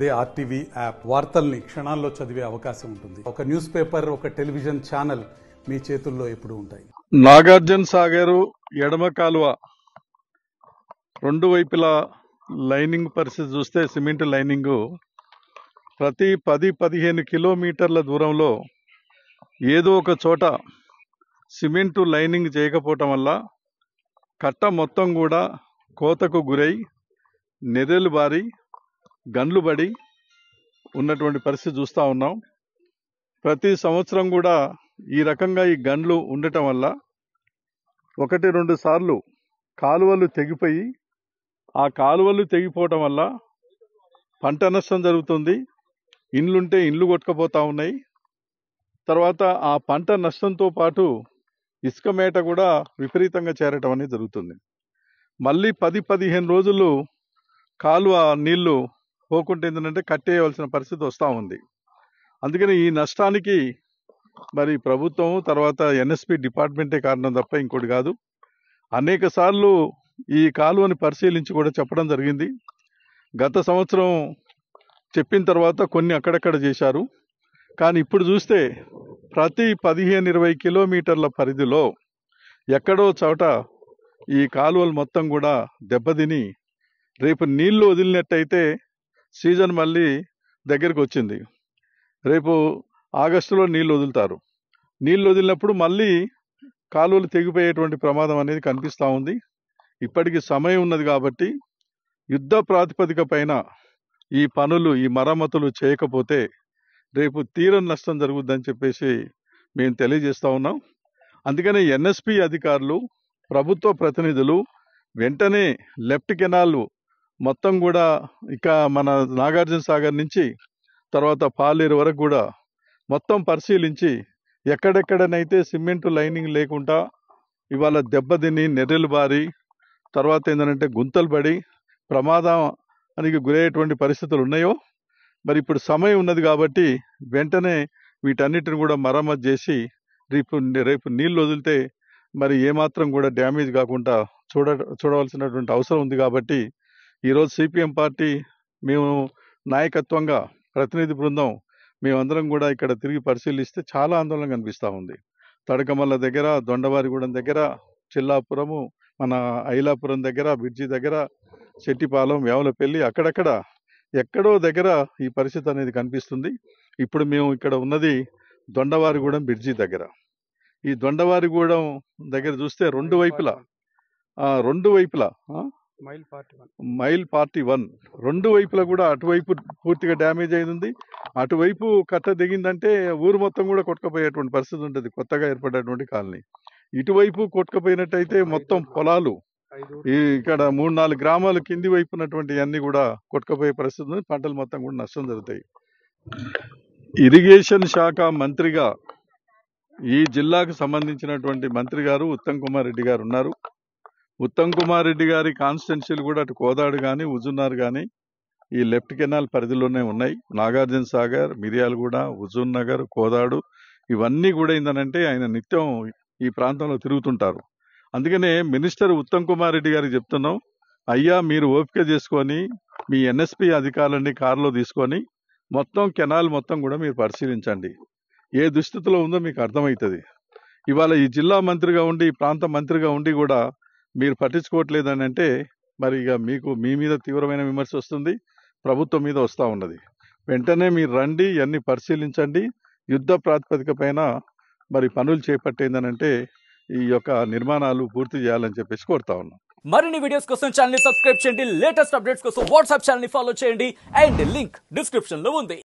అదే RTV app వార్తల్ని క్షణాల్లో చదివే అవకాశం ఉంటుంది. ఒక న్యూస్ పేపర్, ఒక టెలివిజన్ ఛానల్ మీ చేతుల్లో ఎప్పుడూ ఉంటాయి. నాగార్జున సాగర్ ఎడమ కాలువ రెండు వైపులా లైనింగ్ పరిస్థితి చూస్తే సిమెంట్ లైనింగ్ ప్రతి 10-15 కిలోమీటర్ల దూరంలో ఏదో ఒక చోట సిమెంటు లైనింగ్ చేయకపోవటం వల్ల కట్ట మొత్తం కూడా కోతకు గురై నెర్రెలు బారి గండ్లు పడి ఉన్నటువంటి పరిస్థితి చూస్తూ ఉన్నాం. ప్రతి సంవత్సరం కూడా ఈ రకంగా ఈ గండ్లు ఉండటం వల్ల 1-2 సార్లు కాలువలు తెగిపోయి ఆ కాలువలు తెగిపోవటం వల్ల పంట నష్టం జరుగుతుంది. ఇండ్లుంటే ఇండ్లు కొట్టుకుపోతూ ఉన్నాయి. తర్వాత ఆ పంట నష్టంతో పాటు ఇసుక మేట కూడా విపరీతంగా చేరటం అనేది జరుగుతుంది. మళ్ళీ 10-15 రోజులు కాలువ నీళ్లు పోకుంటే ఏంటంటే కట్టేయవలసిన పరిస్థితి వస్తూ ఉంది. అందుకని ఈ నష్టానికి మరి ప్రభుత్వం తర్వాత ఎన్ఎస్పి డిపార్ట్మెంటే కారణం తప్ప ఇంకోటి కాదు. అనేక సార్లు ఈ కాలువని పరిశీలించి కూడా చెప్పడం జరిగింది. గత సంవత్సరం చెప్పిన తర్వాత కొన్ని అక్కడక్కడ చేశారు. కానీ ఇప్పుడు చూస్తే ప్రతి 15-20 కిలోమీటర్ల పరిధిలో ఎక్కడో చోట ఈ కాలువలు మొత్తం కూడా దెబ్బతిని రేపు నీళ్లు వదిలినట్టయితే సీజన్ మళ్ళీ దగ్గరికి వచ్చింది. రేపు ఆగస్టులో నీళ్లు వదులుతారు. నీళ్లు వదిలినప్పుడు మళ్ళీ కాలువలు తెగిపోయేటువంటి ప్రమాదం అనేది కనిపిస్తూ ఉంది. ఇప్పటికి సమయం ఉన్నది కాబట్టి యుద్ధ ప్రాతిపదిక పైన ఈ పనులు, ఈ మరమ్మతులు చేయకపోతే రేపు తీరని నష్టం జరుగుద్దని చెప్పేసి మేము తెలియజేస్తూ ఉన్నాం. అందుకని ఎన్ఎస్పి అధికారులు, ప్రభుత్వ ప్రతినిధులు వెంటనే లెఫ్ట్ కెనాల్ మొత్తం కూడా ఇక మన నాగార్జున సాగర్ నుంచి తర్వాత పాలేరు వరకు కూడా మొత్తం పరిశీలించి ఎక్కడెక్కడనైతే సిమెంటు లైనింగ్ లేకుండా ఇవాళ దెబ్బతిని నెర్రెలు బారి తర్వాత ఏంటంటే గుంతలు పడి ప్రమాదానికి గురయ్యేటువంటి పరిస్థితులు ఉన్నాయో మరి ఇప్పుడు సమయం ఉన్నది కాబట్టి వెంటనే వీటన్నిటిని కూడా మరమ్మతు చేసి రేపు నీళ్లు వదిలితే మరి ఏమాత్రం కూడా డ్యామేజ్ కాకుండా చూడవలసినటువంటి అవసరం ఉంది. కాబట్టి ఈరోజు సిపిఎం పార్టీ మేము నాయకత్వంగా ప్రతినిధి బృందం మేమందరం కూడా ఇక్కడ తిరిగి పరిశీలిస్తే చాలా ఆందోళన కనిపిస్తూ ఉంది. తడకమల్ల దగ్గర, దొండవారిగూడెం దగ్గర, చిల్లాపురము, మన ఐలాపురం దగ్గర, బిడ్జి దగ్గర, శెట్టిపాలెం, వేములపల్లి అక్కడక్కడ ఎక్కడో దగ్గర ఈ పరిస్థితి అనేది కనిపిస్తుంది. ఇప్పుడు మేము ఇక్కడ ఉన్నది దొండవారిగూడెం బిడ్జి దగ్గర. ఈ దొండవారిగూడెం దగ్గర చూస్తే రెండు వైపులా మైల్ 41 రెండు వైపులా కూడా అటువైపు పూర్తిగా డ్యామేజ్ అయింది. అటువైపు కట్ట దిగిందంటే ఊరు మొత్తం కూడా కొట్టుకుపోయేటువంటి పరిస్థితి ఉంటుంది. కొత్తగా ఏర్పడేటువంటి కాలనీ ఇటువైపు కొట్టుకుపోయినట్టయితే మొత్తం పొలాలు ఇక్కడ 3-4 గ్రామాలు కింది వైపు ఉన్నటువంటి అన్ని కూడా కొట్టుకుపోయే పరిస్థితి ఉంది. పంటలు మొత్తం కూడా నష్టం జరుగుతాయి. ఇరిగేషన్ శాఖ మంత్రిగా ఈ జిల్లాకు సంబంధించినటువంటి మంత్రి గారు ఉత్తమ్ కుమార్ రెడ్డి గారు ఉన్నారు. ఉత్తమ్ కుమార్ రెడ్డి గారి కాన్స్టిట్యున్సీలు కూడా అటు కోదాడు కానీ హుజూర్నగర్ కానీ ఈ లెఫ్ట్ కెనాల్ పరిధిలోనే ఉన్నాయి. నాగార్జున సాగర్, మిర్యాలగూడ, హుజూర్నగర్, కోదాడు ఇవన్నీ కూడా ఏంటంటే ఆయన నిత్యం ఈ ప్రాంతంలో తిరుగుతుంటారు. అందుకనే మినిస్టర్ ఉత్తమ్ కుమార్ రెడ్డి గారికి చెప్తున్నాం, అయ్యా మీరు ఓపిక చేసుకొని మీ ఎన్ఎస్పి అధికారులని కారులో తీసుకొని మొత్తం కెనాల్ మొత్తం కూడా మీరు పరిశీలించండి. ఏ దుస్థితిలో ఉందో మీకు అర్థమవుతుంది. ఇవాళ ఈ జిల్లా మంత్రిగా ఉండి, ఈ ప్రాంత మంత్రిగా ఉండి కూడా మీరు పట్టించుకోవట్లేదని అంటే మరి ఇక మీ మీద తీవ్రమైన విమర్శ వస్తుంది, ప్రభుత్వం మీద వస్తూ ఉన్నది. వెంటనే మీరు రండి, ఇవన్నీ పరిశీలించండి, యుద్ధ ప్రాతిపదిక పైన మరి పనులు చేపట్టేందనంటే ఈ యొక్క నిర్మాణాలు పూర్తి చేయాలని చెప్పేసి కోరుతా ఉన్నాం. మరిన్ని వీడియోస్ కోసం ఛానల్ ని సబ్స్క్రైబ్ చేయండి. లేటెస్ట్ అప్డేట్స్ కోసం వాట్సాప్ ఛానల్ ని ఫాలో చేయండి. అండ్ లింక్ డిస్క్రిప్షన్ లో ఉంది.